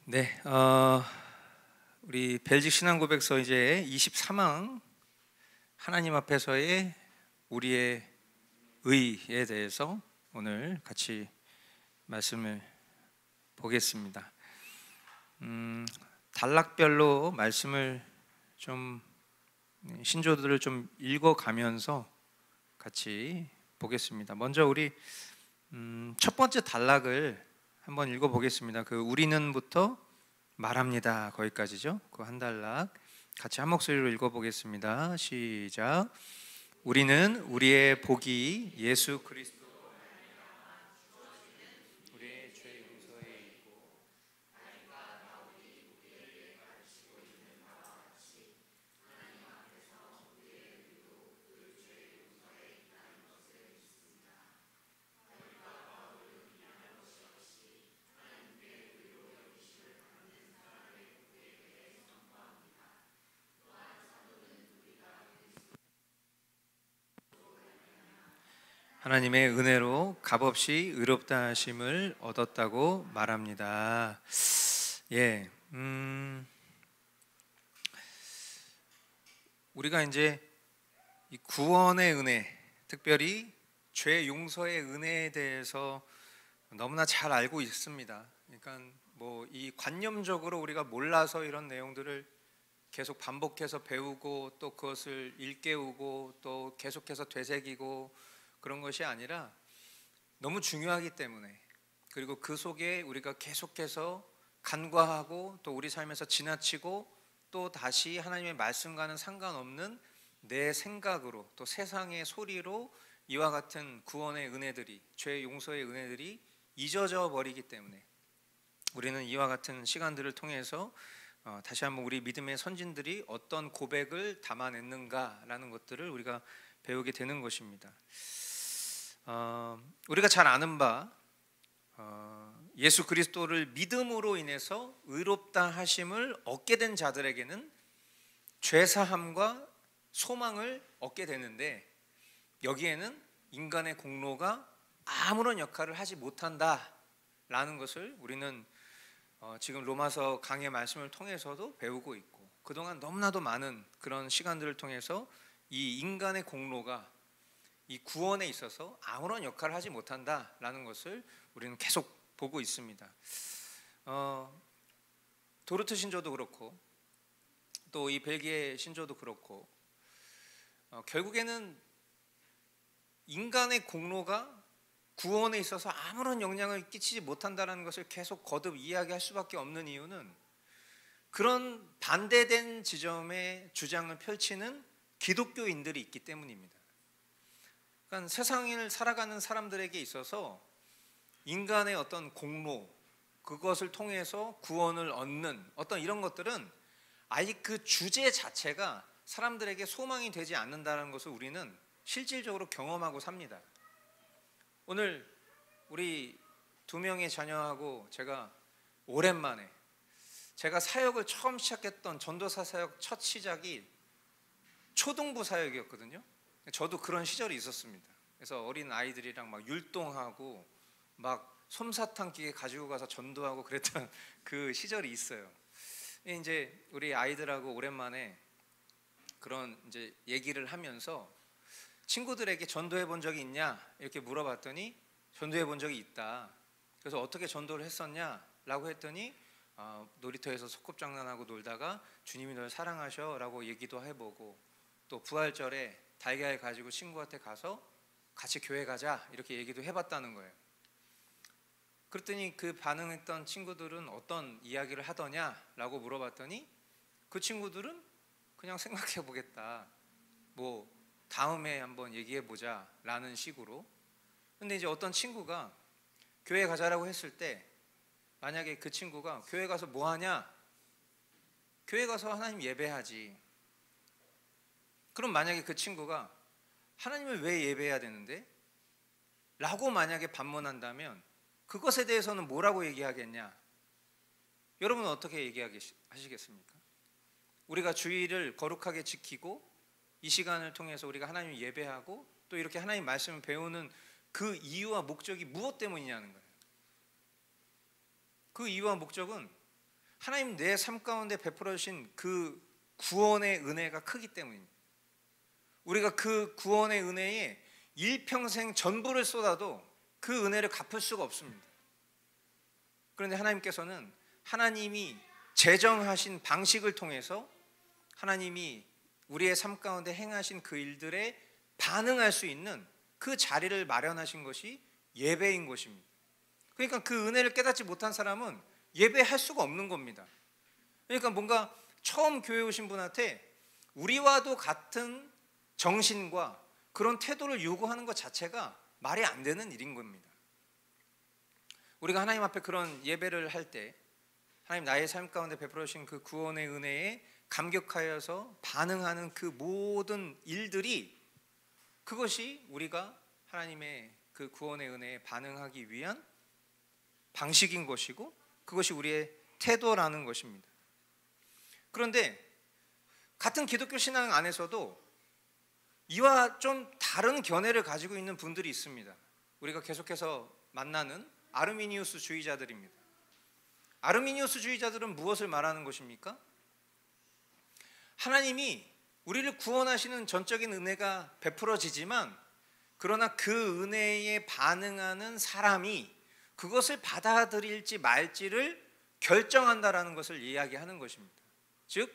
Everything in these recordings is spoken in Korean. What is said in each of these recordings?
네, 우리 벨직 신앙고백서 이제 23항 하나님 앞에서의 우리의 의에 대해서 오늘 같이 말씀을 보겠습니다. 단락별로 말씀을 좀 신조들을 좀 읽어가면서 같이 보겠습니다. 먼저 우리 첫 번째 단락을 한번 읽어보겠습니다. 그 우리는부터 말합니다. 거기까지죠. 그 한 단락 같이 한 목소리로 읽어보겠습니다. 시작. 우리는 우리의 복이 예수 그리스도 우리의 죄 용서에 있고 하나님의 은혜로 값없이 의롭다 하심을 얻었다고 말합니다. 예, 우리가 이제 이 구원의 은혜, 특별히 죄 용서의 은혜에 대해서 너무나 잘 알고 있습니다. 그러니까 뭐 이 관념적으로 우리가 몰라서 이런 내용들을 계속 반복해서 배우고 또 그것을 일깨우고 또 계속해서 되새기고 그런 것이 아니라 너무 중요하기 때문에, 그리고 그 속에 우리가 계속해서 간과하고 또 우리 삶에서 지나치고 또 다시 하나님의 말씀과는 상관없는 내 생각으로 또 세상의 소리로 이와 같은 구원의 은혜들이, 죄 용서의 은혜들이 잊어져 버리기 때문에 우리는 이와 같은 시간들을 통해서 다시 한번 우리 믿음의 선진들이 어떤 고백을 담아냈는가라는 것들을 우리가 배우게 되는 것입니다. 우리가 잘 아는 바 예수 그리스도를 믿음으로 인해서 의롭다 하심을 얻게 된 자들에게는 죄사함과 소망을 얻게 되는데, 여기에는 인간의 공로가 아무런 역할을 하지 못한다라는 것을 우리는 지금 로마서 강의 말씀을 통해서도 배우고 있고, 그동안 너무나도 많은 그런 시간들을 통해서 이 인간의 공로가 이 구원에 있어서 아무런 역할을 하지 못한다라는 것을 우리는 계속 보고 있습니다. 도르트 신조도 그렇고 또 이 벨기에 신조도 그렇고 결국에는 인간의 공로가 구원에 있어서 아무런 영향을 끼치지 못한다는 것을 계속 거듭 이야기할 수밖에 없는 이유는 그런 반대된 지점의 주장을 펼치는 기독교인들이 있기 때문입니다. 그러니까 세상을 살아가는 사람들에게 있어서 인간의 어떤 공로, 그것을 통해서 구원을 얻는 어떤 이런 것들은 아예 그 주제 자체가 사람들에게 소망이 되지 않는다는 것을 우리는 실질적으로 경험하고 삽니다. 오늘 우리 두 명의 자녀하고 제가 오랜만에, 제가 사역을 처음 시작했던 전도사 사역 첫 시작이 초등부 사역이었거든요. 저도 그런 시절이 있었습니다. 그래서 어린 아이들이랑 막 율동하고 막 솜사탕 기계 가지고 가서 전도하고 그랬던 그 시절이 있어요. 이제 우리 아이들하고 오랜만에 그런 이제 얘기를 하면서 친구들에게 전도해 본 적이 있냐 이렇게 물어봤더니 전도해 본 적이 있다. 그래서 어떻게 전도를 했었냐라고 했더니 놀이터에서 소꿉장난하고 놀다가 주님이 널 사랑하셔라고 얘기도 해보고, 또 부활절에 달걀 가지고 친구한테 가서 같이 교회 가자 이렇게 얘기도 해봤다는 거예요. 그랬더니 그 반응했던 친구들은 어떤 이야기를 하더냐라고 물어봤더니 그 친구들은 그냥 생각해 보겠다, 뭐 다음에 한번 얘기해 보자 라는 식으로. 근데 이제 어떤 친구가 교회 가자라고 했을 때 만약에 그 친구가 교회 가서 뭐 하냐, 교회 가서 하나님 예배하지. 그럼 만약에 그 친구가 하나님을 왜 예배해야 되는데? 라고 만약에 반문한다면 그것에 대해서는 뭐라고 얘기하겠냐? 여러분은 어떻게 얘기하시겠습니까? 우리가 주일을 거룩하게 지키고 이 시간을 통해서 우리가 하나님을 예배하고 또 이렇게 하나님 말씀을 배우는 그 이유와 목적이 무엇 때문이냐는 거예요. 그 이유와 목적은 하나님 내 삶 가운데 베풀어 주신 그 구원의 은혜가 크기 때문입니다. 우리가 그 구원의 은혜에 일평생 전부를 쏟아도 그 은혜를 갚을 수가 없습니다. 그런데 하나님께서는 하나님이 제정하신 방식을 통해서 하나님이 우리의 삶 가운데 행하신 그 일들에 반응할 수 있는 그 자리를 마련하신 것이 예배인 것입니다. 그러니까 그 은혜를 깨닫지 못한 사람은 예배할 수가 없는 겁니다. 그러니까 뭔가 처음 교회 오신 분한테 우리와도 같은 정신과 그런 태도를 요구하는 것 자체가 말이 안 되는 일인 겁니다. 우리가 하나님 앞에 그런 예배를 할 때 하나님 나의 삶 가운데 베풀어 주신 그 구원의 은혜에 감격하여서 반응하는 그 모든 일들이, 그것이 우리가 하나님의 그 구원의 은혜에 반응하기 위한 방식인 것이고 그것이 우리의 태도라는 것입니다. 그런데 같은 기독교 신앙 안에서도 이와 좀 다른 견해를 가지고 있는 분들이 있습니다. 우리가 계속해서 만나는 아르미니우스 주의자들입니다. 아르미니우스 주의자들은 무엇을 말하는 것입니까? 하나님이 우리를 구원하시는 전적인 은혜가 베풀어지지만 그러나 그 은혜에 반응하는 사람이 그것을 받아들일지 말지를 결정한다라는 것을 이야기하는 것입니다. 즉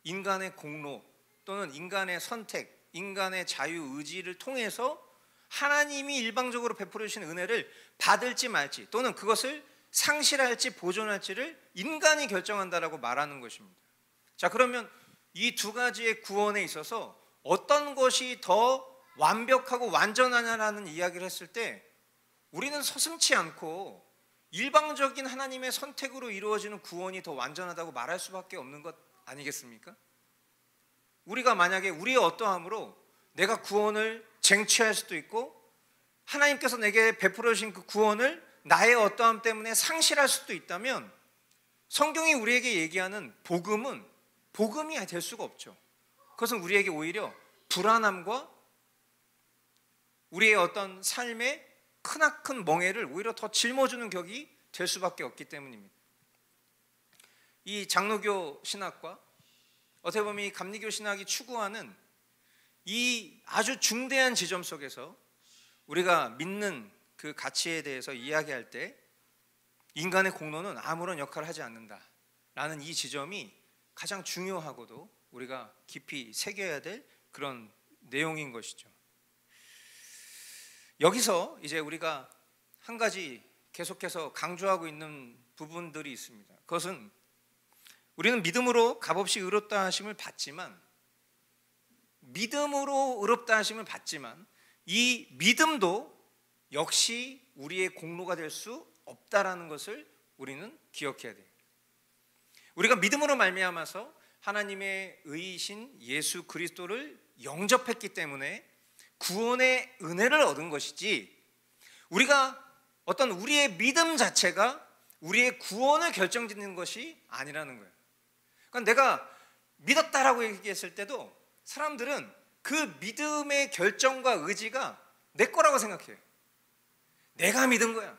인간의 공로 또는 인간의 선택, 인간의 자유의지를 통해서 하나님이 일방적으로 베풀어 주신 은혜를 받을지 말지 또는 그것을 상실할지 보존할지를 인간이 결정한다라고 말하는 것입니다. 자, 그러면 이 두 가지의 구원에 있어서 어떤 것이 더 완벽하고 완전하냐라는 이야기를 했을 때 우리는 서슴지 않고 일방적인 하나님의 선택으로 이루어지는 구원이 더 완전하다고 말할 수밖에 없는 것 아니겠습니까? 우리가 만약에 우리의 어떠함으로 내가 구원을 쟁취할 수도 있고 하나님께서 내게 베풀어 주신 그 구원을 나의 어떠함 때문에 상실할 수도 있다면 성경이 우리에게 얘기하는 복음은 복음이 될 수가 없죠. 그것은 우리에게 오히려 불안함과 우리의 어떤 삶의 크나큰 멍해를 오히려 더 짊어주는 격이 될 수밖에 없기 때문입니다. 이 장로교 신학과 어떻게 보면 이 감리교 신학이 추구하는 이 아주 중대한 지점 속에서 우리가 믿는 그 가치에 대해서 이야기할 때 인간의 공로는 아무런 역할을 하지 않는다라는 이 지점이 가장 중요하고도 우리가 깊이 새겨야 될 그런 내용인 것이죠. 여기서 이제 우리가 한 가지 계속해서 강조하고 있는 부분들이 있습니다. 그것은 우리는 믿음으로 값없이 의롭다 하심을 받지만 이 믿음도 역시 우리의 공로가 될 수 없다라는 것을 우리는 기억해야 돼요. 우리가 믿음으로 말미암아서 하나님의 의이신 예수 그리스도를 영접했기 때문에 구원의 은혜를 얻은 것이지 우리가 어떤 우리의 믿음 자체가 우리의 구원을 결정짓는 것이 아니라는 거예요. 그러니까 내가 믿었다라고 얘기했을 때도 사람들은 그 믿음의 결정과 의지가 내 거라고 생각해요. 내가 믿은 거야.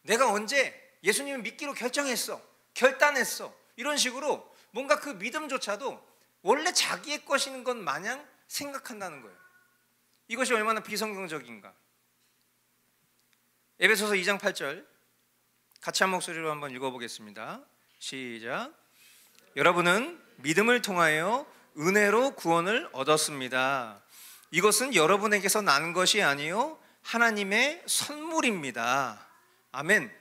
내가 언제 예수님을 믿기로 결정했어, 결단했어, 이런 식으로 뭔가 그 믿음조차도 원래 자기의 것인 것 마냥 생각한다는 거예요. 이것이 얼마나 비성경적인가. 에베소서 2장 8절 같이 한 목소리로 한번 읽어보겠습니다. 시작. 여러분은 믿음을 통하여 은혜로 구원을 얻었습니다. 이것은 여러분에게서 난 것이 아니요 하나님의 선물입니다. 아멘.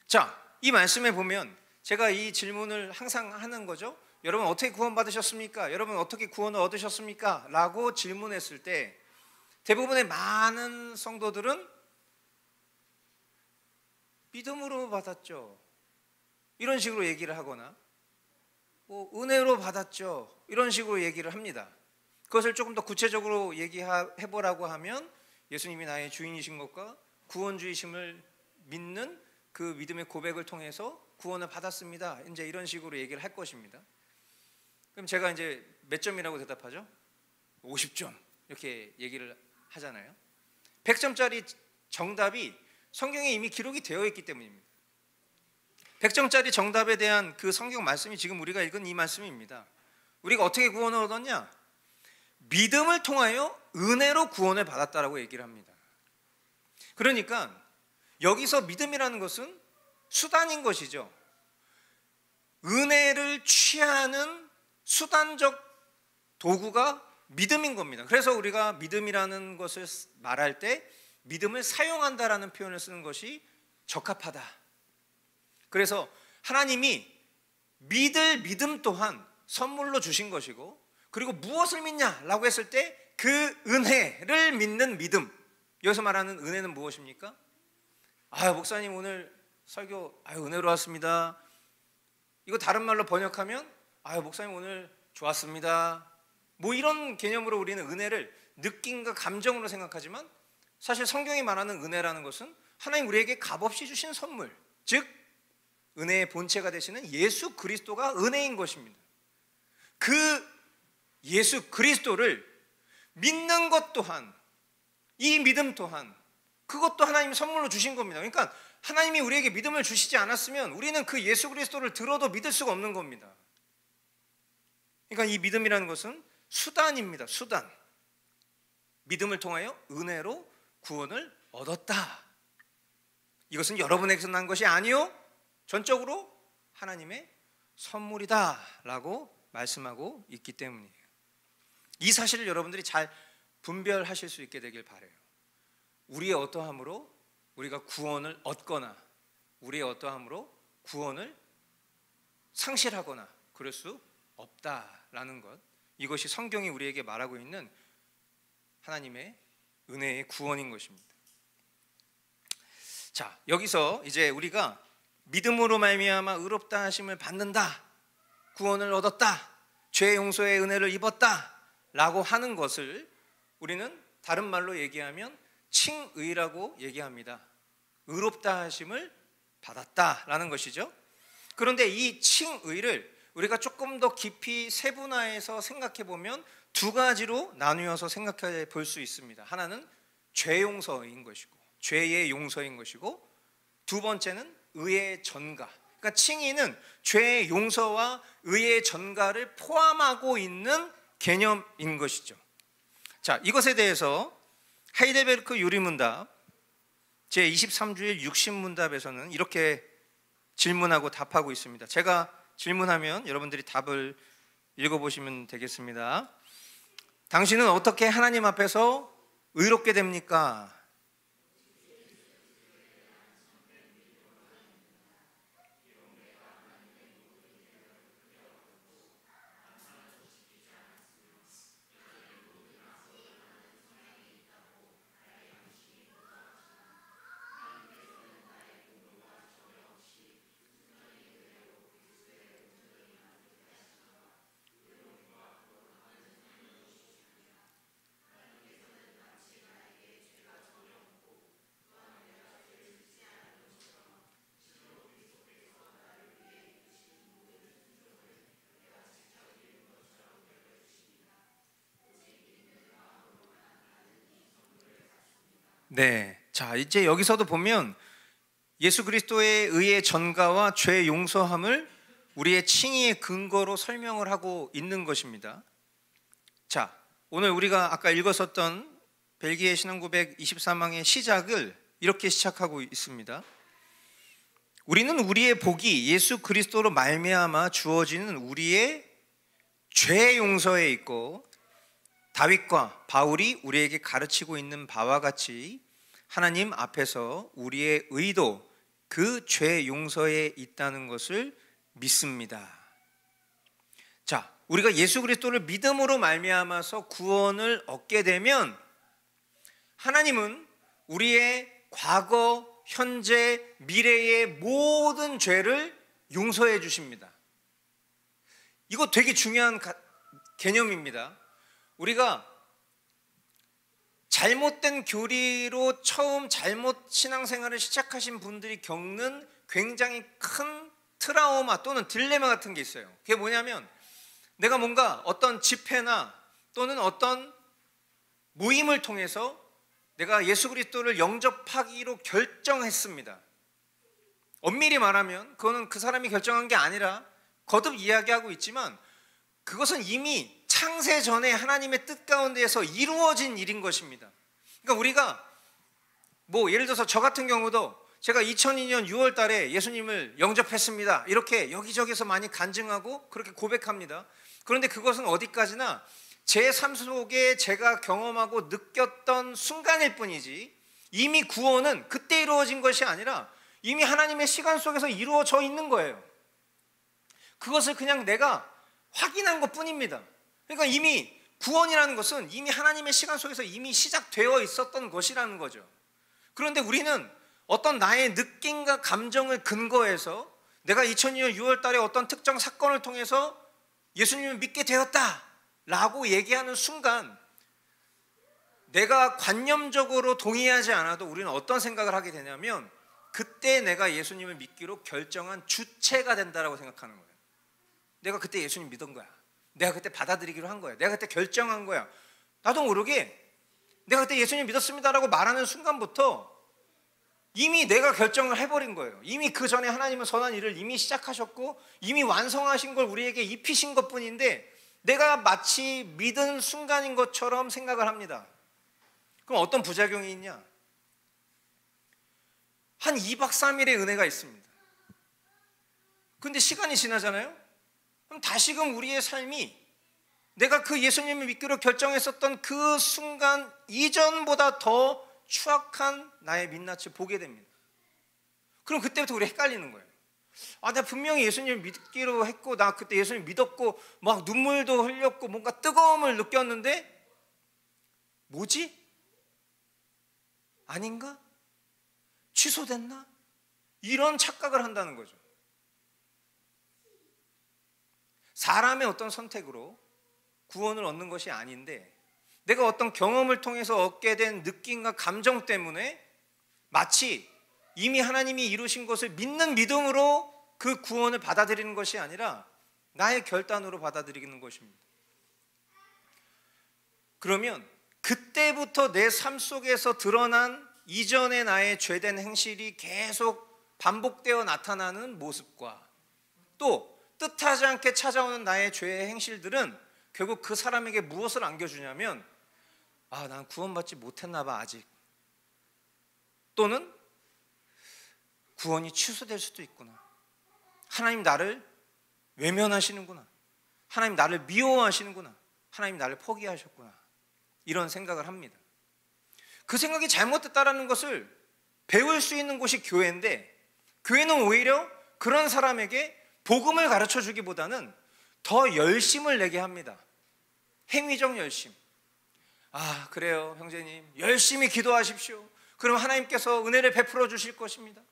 자, 이 말씀에 보면 제가 이 질문을 항상 하는 거죠. 여러분 어떻게 구원받으셨습니까? 여러분 어떻게 구원을 얻으셨습니까? 라고 질문했을 때 대부분의 많은 성도들은 믿음으로 받았죠, 이런 식으로 얘기를 하거나 은혜로 받았죠, 이런 식으로 얘기를 합니다. 그것을 조금 더 구체적으로 얘기해보라고 하면 예수님이 나의 주인이신 것과 구원주이심을 믿는 그 믿음의 고백을 통해서 구원을 받았습니다, 이제 이런 식으로 얘기를 할 것입니다. 그럼 제가 이제 몇 점이라고 대답하죠? 50점 이렇게 얘기를 하잖아요. 100점짜리 정답이 성경에 이미 기록이 되어 있기 때문입니다. 100점짜리 정답에 대한 그 성경 말씀이 지금 우리가 읽은 이 말씀입니다. 우리가 어떻게 구원을 얻었냐? 믿음을 통하여 은혜로 구원을 받았다라고 얘기를 합니다. 그러니까 여기서 믿음이라는 것은 수단인 것이죠. 은혜를 취하는 수단적 도구가 믿음인 겁니다. 그래서 우리가 믿음이라는 것을 말할 때 믿음을 사용한다라는 표현을 쓰는 것이 적합하다. 그래서 하나님이 믿을 믿음 또한 선물로 주신 것이고, 그리고 무엇을 믿냐라고 했을 때 그 은혜를 믿는 믿음. 여기서 말하는 은혜는 무엇입니까? 목사님 오늘 설교 은혜로웠습니다. 이거 다른 말로 번역하면 목사님 오늘 좋았습니다. 뭐 이런 개념으로 우리는 은혜를 느낌과 감정으로 생각하지만, 사실 성경이 말하는 은혜라는 것은 하나님 우리에게 값없이 주신 선물, 즉 은혜의 본체가 되시는 예수 그리스도가 은혜인 것입니다. 그 예수 그리스도를 믿는 것 또한, 이 믿음 또한, 그것도 하나님이 선물로 주신 겁니다. 그러니까 하나님이 우리에게 믿음을 주시지 않았으면 우리는 그 예수 그리스도를 들어도 믿을 수가 없는 겁니다. 그러니까 이 믿음이라는 것은 수단입니다. 수단. 믿음을 통하여 은혜로 구원을 얻었다. 이것은 여러분에게서 난 것이 아니요 전적으로 하나님의 선물이다 라고 말씀하고 있기 때문이에요. 이 사실을 여러분들이 잘 분별하실 수 있게 되길 바라요. 우리의 어떠함으로 우리가 구원을 얻거나 우리의 어떠함으로 구원을 상실하거나 그럴 수 없다라는 것, 이것이 성경이 우리에게 말하고 있는 하나님의 은혜의 구원인 것입니다. 자, 여기서 이제 우리가 믿음으로 말미암아 의롭다 하심을 받는다, 구원을 얻었다, 죄 용서의 은혜를 입었다 라고 하는 것을 우리는 다른 말로 얘기하면 칭의라고 얘기합니다. 의롭다 하심을 받았다라는 것이죠. 그런데 이 칭의를 우리가 조금 더 깊이 세분화해서 생각해 보면 두 가지로 나누어서 생각해 볼 수 있습니다. 하나는 죄 용서인 것이고, 죄의 용서인 것이고, 두 번째는 의의 전가. 그러니까 칭의는 죄의 용서와 의의 전가를 포함하고 있는 개념인 것이죠. 자, 이것에 대해서 하이델베르크 유리문답 제23주일 60문답에서는 이렇게 질문하고 답하고 있습니다. 제가 질문하면 여러분들이 답을 읽어보시면 되겠습니다. 당신은 어떻게 하나님 앞에서 의롭게 됩니까? 네, 자 이제 여기서도 보면 예수 그리스도의 의의 전가와 죄 용서함을 우리의 칭의의 근거로 설명을 하고 있는 것입니다. 자, 오늘 우리가 아까 읽었었던 벨기에 신앙고백 23항의 시작을 이렇게 시작하고 있습니다. 우리는 우리의 복이 예수 그리스도로 말미암아 주어지는 우리의 죄 용서에 있고, 다윗과 바울이 우리에게 가르치고 있는 바와 같이 하나님 앞에서 우리의 의도, 그 죄 용서에 있다는 것을 믿습니다. 자, 우리가 예수 그리스도를 믿음으로 말미암아서 구원을 얻게 되면 하나님은 우리의 과거, 현재, 미래의 모든 죄를 용서해 주십니다. 이거 되게 중요한 개념입니다. 우리가 잘못된 교리로 처음 잘못 신앙생활을 시작하신 분들이 겪는 굉장히 큰 트라우마 또는 딜레마 같은 게 있어요. 그게 뭐냐면, 내가 뭔가 어떤 집회나 또는 어떤 모임을 통해서 내가 예수 그리스도를 영접하기로 결정했습니다. 엄밀히 말하면 그거는 그 사람이 결정한 게 아니라 거듭 이야기하고 있지만 그것은 이미 창세 전에 하나님의 뜻 가운데에서 이루어진 일인 것입니다. 그러니까 우리가 예를 들어서 저 같은 경우도 제가 2002년 6월 달에 예수님을 영접했습니다. 이렇게 여기저기서 많이 간증하고 그렇게 고백합니다. 그런데 그것은 어디까지나 제 삶 속에 제가 경험하고 느꼈던 순간일 뿐이지 이미 구원은 그때 이루어진 것이 아니라 이미 하나님의 시간 속에서 이루어져 있는 거예요. 그것을 그냥 내가 확인한 것 뿐입니다. 그러니까 이미 구원이라는 것은 이미 하나님의 시간 속에서 이미 시작되어 있었던 것이라는 거죠. 그런데 우리는 어떤 나의 느낌과 감정을 근거해서 내가 2002년 6월 달에 어떤 특정 사건을 통해서 예수님을 믿게 되었다라고 얘기하는 순간 내가 관념적으로 동의하지 않아도 우리는 어떤 생각을 하게 되냐면 그때 내가 예수님을 믿기로 결정한 주체가 된다라고 생각하는 거예요. 내가 그때 예수님 믿은 거야. 내가 그때 받아들이기로 한 거야. 내가 그때 결정한 거야. 나도 모르게 내가 그때 예수님 믿었습니다라고 말하는 순간부터 이미 내가 결정을 해버린 거예요. 이미 그 전에 하나님은 선한 일을 이미 시작하셨고 이미 완성하신 걸 우리에게 입히신 것뿐인데 내가 마치 믿은 순간인 것처럼 생각을 합니다. 그럼 어떤 부작용이 있냐? 한 2박 3일의 은혜가 있습니다. 근데 시간이 지나잖아요? 그럼 다시금 우리의 삶이 내가 그 예수님을 믿기로 결정했었던 그 순간 이전보다 더 추악한 나의 민낯을 보게 됩니다. 그럼 그때부터 우리 헷갈리는 거예요. 내가 분명히 예수님을 믿기로 했고 나 그때 예수님 믿었고 막 눈물도 흘렸고 뭔가 뜨거움을 느꼈는데 뭐지? 아닌가? 취소됐나? 이런 착각을 한다는 거죠. 사람의 어떤 선택으로 구원을 얻는 것이 아닌데 내가 어떤 경험을 통해서 얻게 된 느낌과 감정 때문에 마치 이미 하나님이 이루신 것을 믿는 믿음으로 그 구원을 받아들이는 것이 아니라 나의 결단으로 받아들이는 것입니다. 그러면 그때부터 내 삶 속에서 드러난 이전의 나의 죄된 행실이 계속 반복되어 나타나는 모습과 또 뜻하지 않게 찾아오는 나의 죄의 행실들은 결국 그 사람에게 무엇을 안겨주냐면 난 구원받지 못했나 봐 아직. 또는 구원이 취소될 수도 있구나. 하나님 나를 외면하시는구나. 하나님 나를 미워하시는구나. 하나님 나를 포기하셨구나. 이런 생각을 합니다. 그 생각이 잘못됐다라는 것을 배울 수 있는 곳이 교회인데 교회는 오히려 그런 사람에게 복음을 가르쳐 주기보다는 더 열심을 내게 합니다. 행위적 열심. 그래요 형제님 열심히 기도하십시오. 그럼 하나님께서 은혜를 베풀어 주실 것입니다.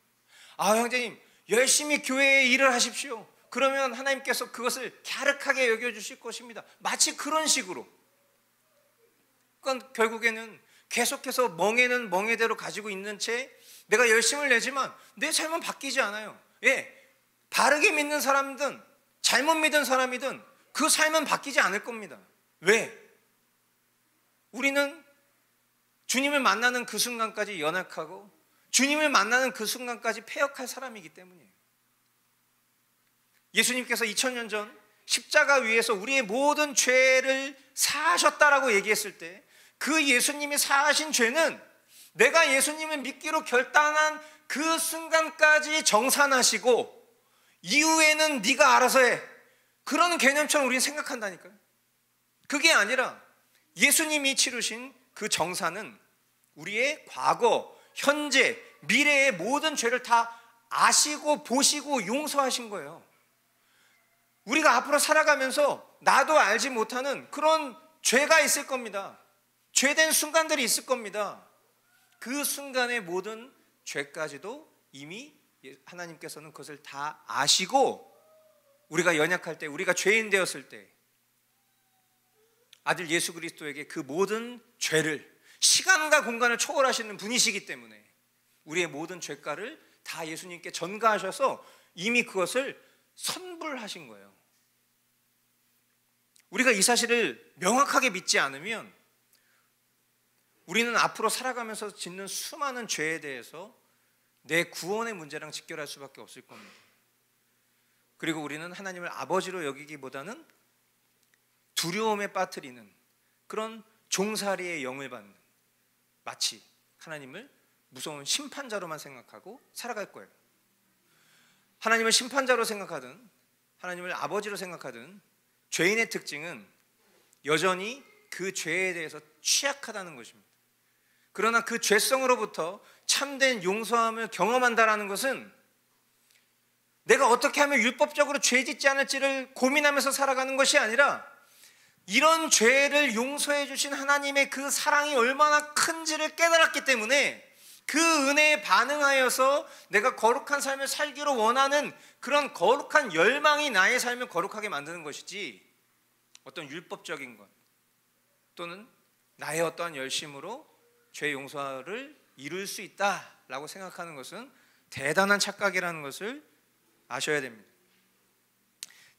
형제님 열심히 교회에 일을 하십시오. 그러면 하나님께서 그것을 갸륵하게 여겨주실 것입니다. 마치 그런 식으로. 그러니까 결국에는 계속해서 멍에는 멍에대로 가지고 있는 채 내가 열심을 내지만 내 삶은 바뀌지 않아요. 바르게 믿는 사람이든 잘못 믿은 사람이든 그 삶은 바뀌지 않을 겁니다. 왜? 우리는 주님을 만나는 그 순간까지 연약하고 주님을 만나는 그 순간까지 패역할 사람이기 때문이에요. 예수님께서 2000년 전 십자가 위에서 우리의 모든 죄를 사하셨다라고 얘기했을 때 그 예수님이 사하신 죄는 내가 예수님을 믿기로 결단한 그 순간까지 정산하시고 이후에는 네가 알아서 해. 그런 개념처럼 우리는 생각한다니까요. 그게 아니라 예수님이 치르신 그 정산은 우리의 과거, 현재, 미래의 모든 죄를 다 아시고 보시고 용서하신 거예요. 우리가 앞으로 살아가면서 나도 알지 못하는 그런 죄가 있을 겁니다. 죄된 순간들이 있을 겁니다. 그 순간의 모든 죄까지도 이미 하나님께서는 그것을 다 아시고 우리가 연약할 때, 우리가 죄인 되었을 때 아들 예수 그리스도에게 그 모든 죄를 시간과 공간을 초월하시는 분이시기 때문에 우리의 모든 죄가를 다 예수님께 전가하셔서 이미 그것을 선불하신 거예요. 우리가 이 사실을 명확하게 믿지 않으면 우리는 앞으로 살아가면서 짓는 수많은 죄에 대해서 내 구원의 문제랑 직결할 수밖에 없을 겁니다. 그리고 우리는 하나님을 아버지로 여기기보다는 두려움에 빠뜨리는 그런 종살이의 영을 받는, 마치 하나님을 무서운 심판자로만 생각하고 살아갈 거예요. 하나님을 심판자로 생각하든 하나님을 아버지로 생각하든 죄인의 특징은 여전히 그 죄에 대해서 취약하다는 것입니다. 그러나 그 죄성으로부터 참된 용서함을 경험한다는 것은 내가 어떻게 하면 율법적으로 죄 짓지 않을지를 고민하면서 살아가는 것이 아니라 이런 죄를 용서해 주신 하나님의 그 사랑이 얼마나 큰지를 깨달았기 때문에 그 은혜에 반응하여서 내가 거룩한 삶을 살기로 원하는 그런 거룩한 열망이 나의 삶을 거룩하게 만드는 것이지, 어떤 율법적인 것 또는 나의 어떠한 열심으로 죄 용서를 이룰 수 있다라고 생각하는 것은 대단한 착각이라는 것을 아셔야 됩니다.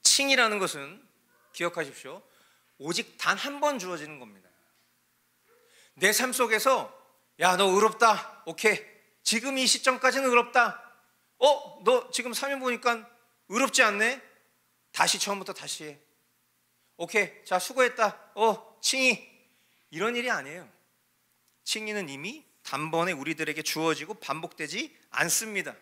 칭이라는 것은 기억하십시오. 오직 단 한 번 주어지는 겁니다. 내 삶 속에서 야, 너 의롭다. 오케이. 지금 이 시점까지는 의롭다. 너 지금 3일 보니까 의롭지 않네. 다시 처음부터 다시 해. 오케이. 자, 수고했다. 칭의. 이런 일이 아니에요. 칭의는 이미 단번에 우리들에게 주어지고 반복되지 않습니다.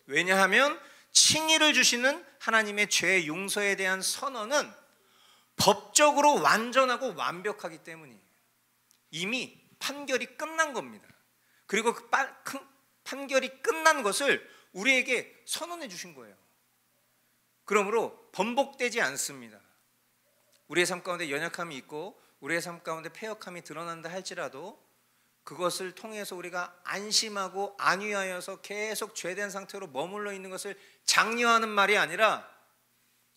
왜냐하면 칭의를 주시는 하나님의 죄 용서에 대한 선언은 법적으로 완전하고 완벽하기 때문이에요. 이미 판결이 끝난 겁니다. 그리고 그 판결이 끝난 것을 우리에게 선언해 주신 거예요. 그러므로 번복되지 않습니다. 우리의 삶 가운데 연약함이 있고 우리의 삶 가운데 패역함이 드러난다 할지라도 그것을 통해서 우리가 안심하고 안위하여서 계속 죄된 상태로 머물러 있는 것을 장려하는 말이 아니라,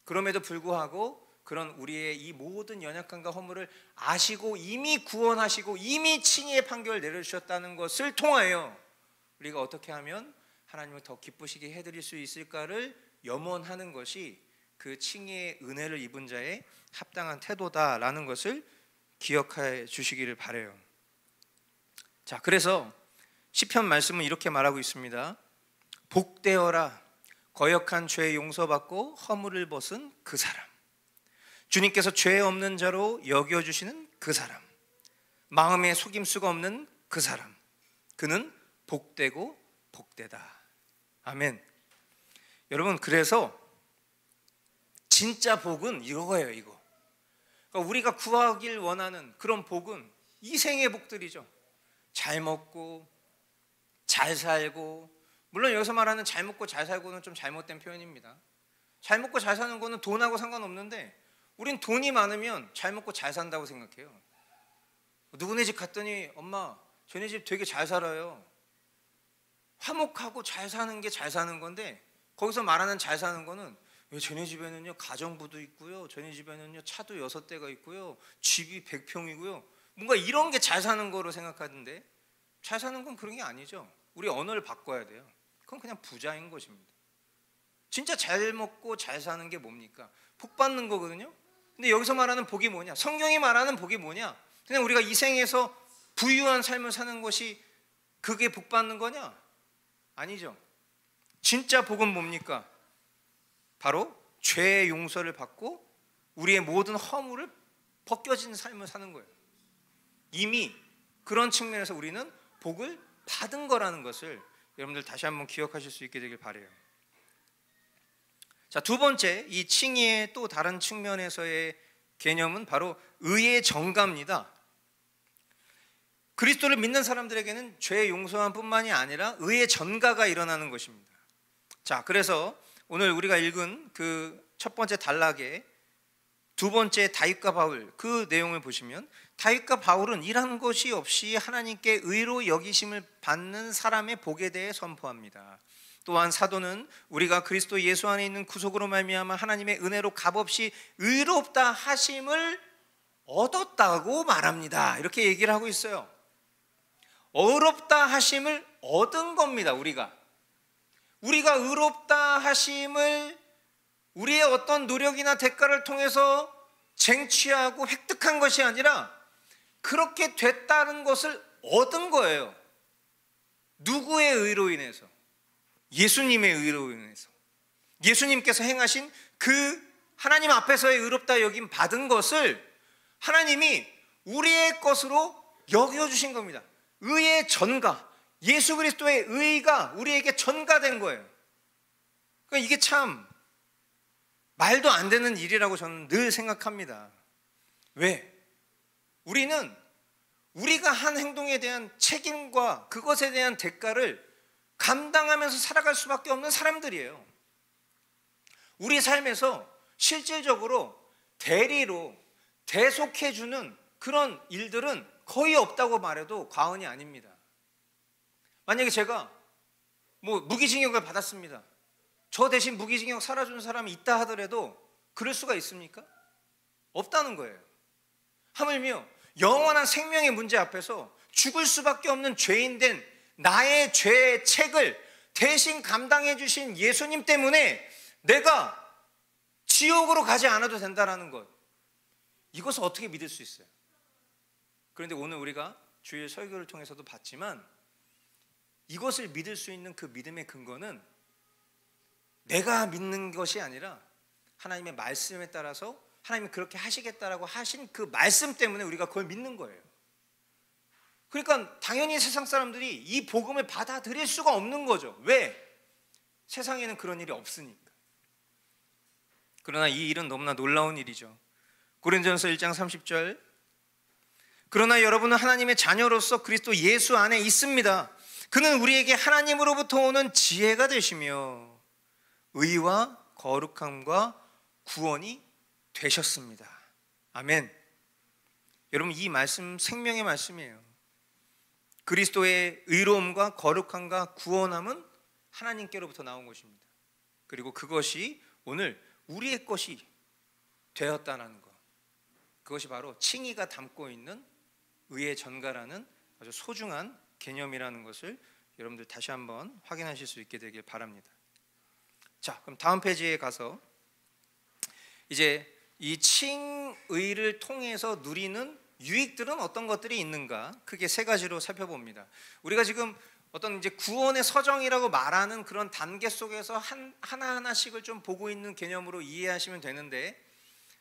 그럼에도 불구하고 그런 우리의 이 모든 연약함과 허물을 아시고 이미 구원하시고 이미 칭의의 판결을 내려주셨다는 것을 통하여 우리가 어떻게 하면 하나님을 더 기쁘시게 해드릴 수 있을까를 염원하는 것이 그 칭의의 은혜를 입은 자의 합당한 태도다라는 것을 기억해 주시기를 바라요. 자, 그래서 시편 말씀은 이렇게 말하고 있습니다. 복되어라, 거역한 죄 용서받고 허물을 벗은 그 사람, 주님께서 죄 없는 자로 여겨주시는 그 사람, 마음에 속임수가 없는 그 사람, 그는 복되고 복되다. 아멘. 여러분, 그래서 진짜 복은 이거예요. 이거. 그러니까 우리가 구하길 원하는 그런 복은 이 생의 복들이죠. 잘 먹고 잘 살고, 물론 여기서 말하는 잘 먹고 잘 살고는 좀 잘못된 표현입니다. 잘 먹고 잘 사는 거는 돈하고 상관없는데 우린 돈이 많으면 잘 먹고 잘 산다고 생각해요. 누구네 집 갔더니 엄마 쟤네 집 되게 잘 살아요. 화목하고 잘 사는 게 잘 사는 건데, 거기서 말하는 잘 사는 거는 쟤네 집에는요 가정부도 있고요, 쟤네 집에는요 차도 6대가 있고요, 집이 100평이고요, 뭔가 이런 게 잘 사는 거로 생각하던데, 잘 사는 건 그런 게 아니죠. 우리 언어를 바꿔야 돼요. 그건 그냥 부자인 것입니다. 진짜 잘 먹고 잘 사는 게 뭡니까? 복 받는 거거든요. 근데 여기서 말하는 복이 뭐냐? 성경이 말하는 복이 뭐냐? 그냥 우리가 이 생에서 부유한 삶을 사는 것이 그게 복 받는 거냐? 아니죠. 진짜 복은 뭡니까? 바로 죄의 용서를 받고 우리의 모든 허물을 벗겨진 삶을 사는 거예요. 이미 그런 측면에서 우리는 복을 받은 거라는 것을 여러분들 다시 한번 기억하실 수 있게 되길 바라요. 자, 두 번째, 이 칭의의 또 다른 측면에서의 개념은 바로 의의 전가입니다. 그리스도를 믿는 사람들에게는 죄 용서함뿐만이 아니라 의의 전가가 일어나는 것입니다. 자, 그래서 오늘 우리가 읽은 그 첫 번째 단락의 두 번째 다윗과 바울, 그 내용을 보시면 다윗과 바울은 일한 것이 없이 하나님께 의로 여기심을 받는 사람의 복에 대해 선포합니다. 또한 사도는 우리가 그리스도 예수 안에 있는 구속으로 말미암아 하나님의 은혜로 값없이 의롭다 하심을 얻었다고 말합니다. 이렇게 얘기를 하고 있어요. 의롭다 하심을 얻은 겁니다. 우리가 의롭다 하심을 우리의 어떤 노력이나 대가를 통해서 쟁취하고 획득한 것이 아니라 그렇게 됐다는 것을 얻은 거예요. 누구의 의로 인해서? 예수님의 의로 인해서. 예수님께서 행하신 그 하나님 앞에서의 의롭다 여김 받은 것을 하나님이 우리의 것으로 여겨주신 겁니다. 의의 전가, 예수 그리스도의 의가 우리에게 전가된 거예요. 그러니까 이게 참 말도 안 되는 일이라고 저는 늘 생각합니다. 왜? 우리는 우리가 한 행동에 대한 책임과 그것에 대한 대가를 감당하면서 살아갈 수밖에 없는 사람들이에요. 우리 삶에서 실질적으로 대리로 대속해주는 그런 일들은 거의 없다고 말해도 과언이 아닙니다. 만약에 제가 무기징역을 받았습니다. 저 대신 무기징역 살아주는 사람이 있다 하더라도 그럴 수가 있습니까? 없다는 거예요. 하물며 영원한 생명의 문제 앞에서 죽을 수밖에 없는 죄인된 나의 죄의 책을 대신 감당해 주신 예수님 때문에 내가 지옥으로 가지 않아도 된다는 것, 이것을 어떻게 믿을 수 있어요? 그런데 오늘 우리가 주일 설교를 통해서도 봤지만 이것을 믿을 수 있는 그 믿음의 근거는 내가 믿는 것이 아니라 하나님의 말씀에 따라서 하나님이 그렇게 하시겠다라고 하신 그 말씀 때문에 우리가 그걸 믿는 거예요. 그러니까 당연히 세상 사람들이 이 복음을 받아들일 수가 없는 거죠. 왜? 세상에는 그런 일이 없으니까. 그러나 이 일은 너무나 놀라운 일이죠. 고린도전서 1장 30절, 그러나 여러분은 하나님의 자녀로서 그리스도 예수 안에 있습니다. 그는 우리에게 하나님으로부터 오는 지혜가 되시며 의와 거룩함과 구원이 되셨습니다. 아멘. 여러분, 이 말씀 생명의 말씀이에요. 그리스도의 의로움과 거룩함과 구원함은 하나님께로부터 나온 것입니다. 그리고 그것이 오늘 우리의 것이 되었다는 것, 그것이 바로 칭의가 담고 있는 의의 전가라는 아주 소중한 개념이라는 것을 여러분들 다시 한번 확인하실 수 있게 되길 바랍니다. 자, 그럼 다음 페이지에 가서 이제 이 칭의를 통해서 누리는 유익들은 어떤 것들이 있는가, 크게 세 가지로 살펴봅니다. 우리가 지금 어떤 이제 구원의 서정이라고 말하는 그런 단계 속에서 하나하나씩을 좀 보고 있는 개념으로 이해하시면 되는데,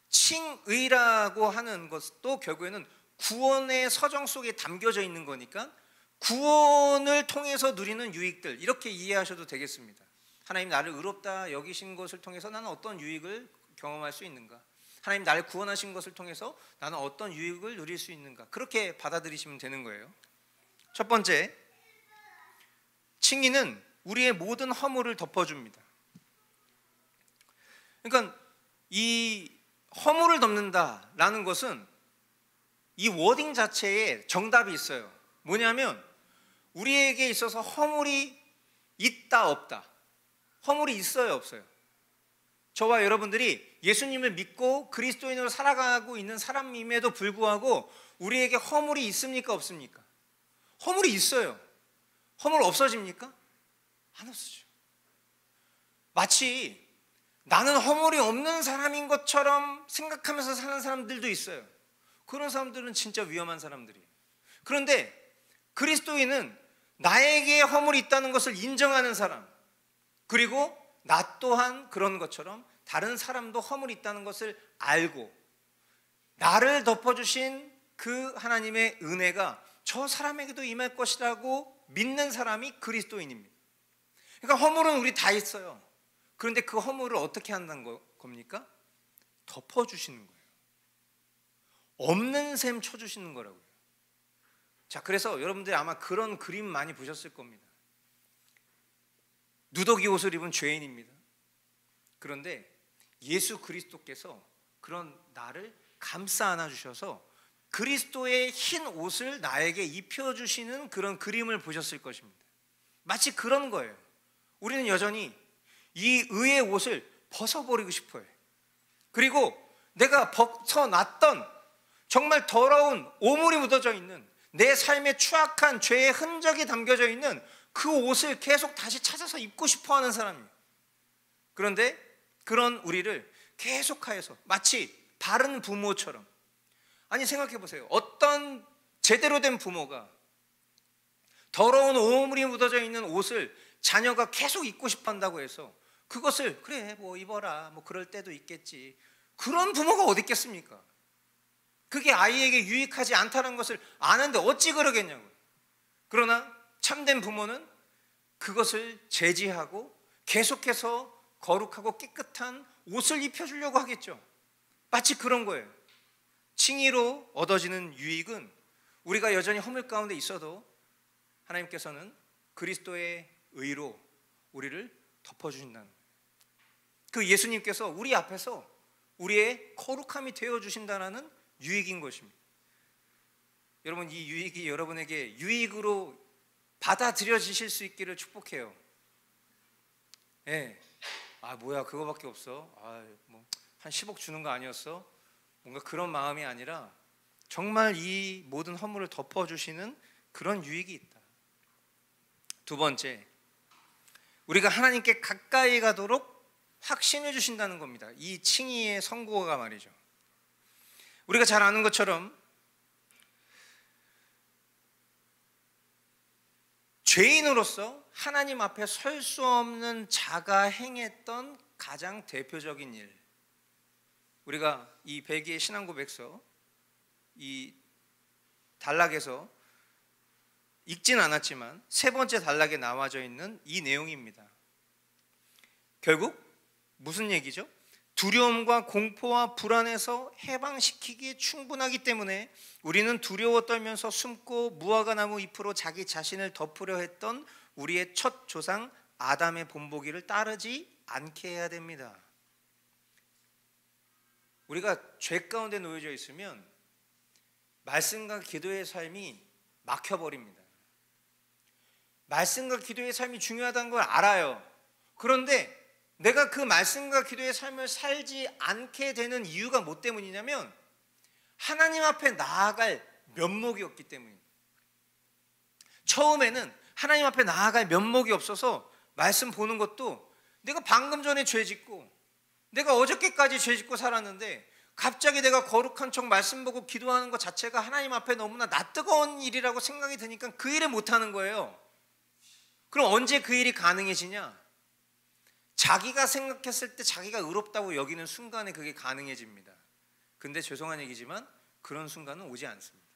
칭의라고 하는 것도 결국에는 구원의 서정 속에 담겨져 있는 거니까 구원을 통해서 누리는 유익들, 이렇게 이해하셔도 되겠습니다. 하나님 나를 의롭다 여기신 것을 통해서 나는 어떤 유익을 경험할 수 있는가, 하나님 나를 구원하신 것을 통해서 나는 어떤 유익을 누릴 수 있는가, 그렇게 받아들이시면 되는 거예요. 첫 번째, 칭의는 우리의 모든 허물을 덮어줍니다. 그러니까 이 허물을 덮는다라는 것은 이 워딩 자체에 정답이 있어요. 뭐냐면 우리에게 있어서 허물이 있다 없다, 허물이 있어요 없어요? 저와 여러분들이 예수님을 믿고 그리스도인으로 살아가고 있는 사람임에도 불구하고 우리에게 허물이 있습니까 없습니까? 허물이 있어요. 허물 없어집니까? 안 없어져. 마치 나는 허물이 없는 사람인 것처럼 생각하면서 사는 사람들도 있어요. 그런 사람들은 진짜 위험한 사람들이에요. 그런데 그리스도인은 나에게 허물이 있다는 것을 인정하는 사람, 그리고 나 또한 그런 것처럼 다른 사람도 허물이 있다는 것을 알고 나를 덮어주신 그 하나님의 은혜가 저 사람에게도 임할 것이라고 믿는 사람이 그리스도인입니다. 그러니까 허물은 우리 다 있어요. 그런데 그 허물을 어떻게 한다는 겁니까? 덮어주시는 거예요. 없는 셈 쳐주시는 거라고요. 자, 그래서 여러분들이 아마 그런 그림 많이 보셨을 겁니다. 누더기 옷을 입은 죄인입니다. 그런데 예수 그리스도께서 그런 나를 감싸 안아주셔서 그리스도의 흰 옷을 나에게 입혀주시는 그런 그림을 보셨을 것입니다. 마치 그런 거예요. 우리는 여전히 이 의의 옷을 벗어버리고 싶어요. 그리고 내가 벗어났던 정말 더러운 오물이 묻어져 있는 내 삶의 추악한 죄의 흔적이 담겨져 있는 그 옷을 계속 다시 찾아서 입고 싶어하는 사람이에요. 그런데 그런 우리를 계속하여서 마치 바른 부모처럼, 아니 생각해 보세요. 어떤 제대로 된 부모가 더러운 오물이 묻어져 있는 옷을 자녀가 계속 입고 싶어 한다고 해서 그것을 그래 뭐 입어라 뭐 그럴 때도 있겠지, 그런 부모가 어디 있겠습니까? 그게 아이에게 유익하지 않다는 것을 아는데 어찌 그러겠냐고요. 그러나 참된 부모는 그것을 제지하고 계속해서 거룩하고 깨끗한 옷을 입혀주려고 하겠죠. 마치 그런 거예요. 칭의로 얻어지는 유익은 우리가 여전히 허물 가운데 있어도 하나님께서는 그리스도의 의로 우리를 덮어주신다는 거예요. 그 예수님께서 우리 앞에서 우리의 거룩함이 되어주신다는 유익인 것입니다. 여러분, 이 유익이 여러분에게 유익으로 받아들여지실 수 있기를 축복해요. 예. 아 뭐야 그거밖에 없어, 뭐 한 10억 주는 거 아니었어, 뭔가 그런 마음이 아니라 정말 이 모든 허물을 덮어주시는 그런 유익이 있다. 두 번째, 우리가 하나님께 가까이 가도록 확신해 주신다는 겁니다. 이 칭의의 선고가 말이죠. 우리가 잘 아는 것처럼 죄인으로서 하나님 앞에 설 수 없는 자가 행했던 가장 대표적인 일, 우리가 이 배기의 신앙고백서 이 단락에서 읽진 않았지만 세 번째 단락에 나와져 있는 이 내용입니다. 결국 무슨 얘기죠? 두려움과 공포와 불안에서 해방시키기에 충분하기 때문에 우리는 두려워 떨면서 숨고 무화과 나무 잎으로 자기 자신을 덮으려 했던 우리의 첫 조상 아담의 본보기를 따르지 않게 해야 됩니다. 우리가 죄 가운데 놓여져 있으면 말씀과 기도의 삶이 막혀버립니다. 말씀과 기도의 삶이 중요하다는 걸 알아요. 그런데 내가 그 말씀과 기도의 삶을 살지 않게 되는 이유가 뭐 때문이냐면 하나님 앞에 나아갈 면목이 없기 때문입니다. 처음에는 하나님 앞에 나아갈 면목이 없어서 말씀 보는 것도 내가 방금 전에 죄 짓고 내가 어저께까지 죄 짓고 살았는데 갑자기 내가 거룩한 척 말씀 보고 기도하는 것 자체가 하나님 앞에 너무나 낯뜨거운 일이라고 생각이 드니까 그 일을 못하는 거예요. 그럼 언제 그 일이 가능해지냐? 자기가 생각했을 때 자기가 의롭다고 여기는 순간에 그게 가능해집니다. 근데 죄송한 얘기지만 그런 순간은 오지 않습니다.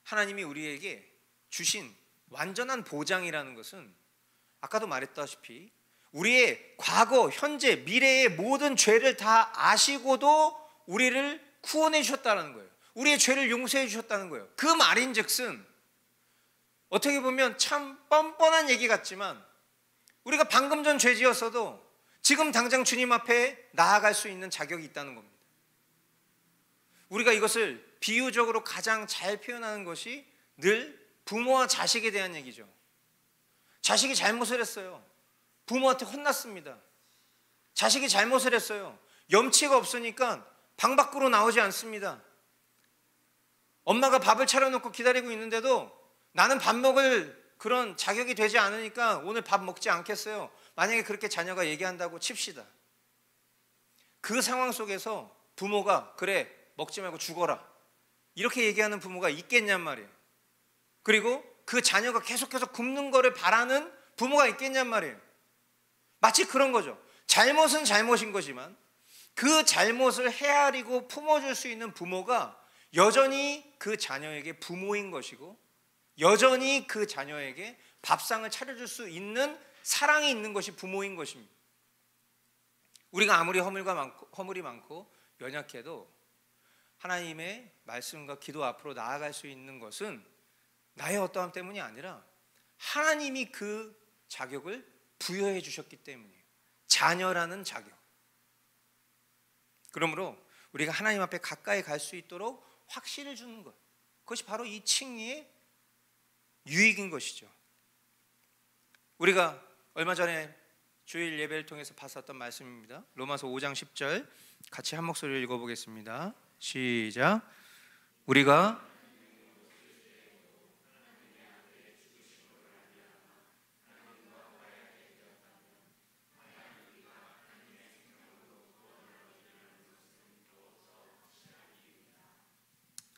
하나님이 우리에게 주신 완전한 보장이라는 것은 아까도 말했다시피 우리의 과거, 현재, 미래의 모든 죄를 다 아시고도 우리를 구원해 주셨다는 거예요. 우리의 죄를 용서해 주셨다는 거예요. 그 말인즉슨 어떻게 보면 참 뻔뻔한 얘기 같지만 우리가 방금 전 죄 지었어도 지금 당장 주님 앞에 나아갈 수 있는 자격이 있다는 겁니다. 우리가 이것을 비유적으로 가장 잘 표현하는 것이 늘 부모와 자식에 대한 얘기죠. 자식이 잘못을 했어요. 부모한테 혼났습니다. 자식이 잘못을 했어요. 염치가 없으니까 방 밖으로 나오지 않습니다. 엄마가 밥을 차려놓고 기다리고 있는데도 나는 밥 먹을 그런 자격이 되지 않으니까 오늘 밥 먹지 않겠어요. 만약에 그렇게 자녀가 얘기한다고 칩시다. 그 상황 속에서 부모가 그래 먹지 말고 죽어라 이렇게 얘기하는 부모가 있겠냔 말이에요. 그리고 그 자녀가 계속해서 굶는 거를 바라는 부모가 있겠냔 말이에요. 마치 그런 거죠. 잘못은 잘못인 거지만 그 잘못을 헤아리고 품어줄 수 있는 부모가 여전히 그 자녀에게 부모인 것이고 여전히 그 자녀에게 밥상을 차려줄 수 있는 사랑이 있는 것이 부모인 것입니다. 우리가 아무리 허물이 많고 연약해도 하나님의 말씀과 기도 앞으로 나아갈 수 있는 것은 나의 어떠함 때문이 아니라 하나님이 그 자격을 부여해 주셨기 때문이에요. 자녀라는 자격. 그러므로 우리가 하나님 앞에 가까이 갈 수 있도록 확신을 주는 것, 그것이 바로 이 칭의의 유익인 것이죠. 우리가 얼마 전에 주일 예배를 통해서 봤었던 말씀입니다. 로마서 5장 10절 같이 한 목소리를 읽어보겠습니다. 시작. 우리가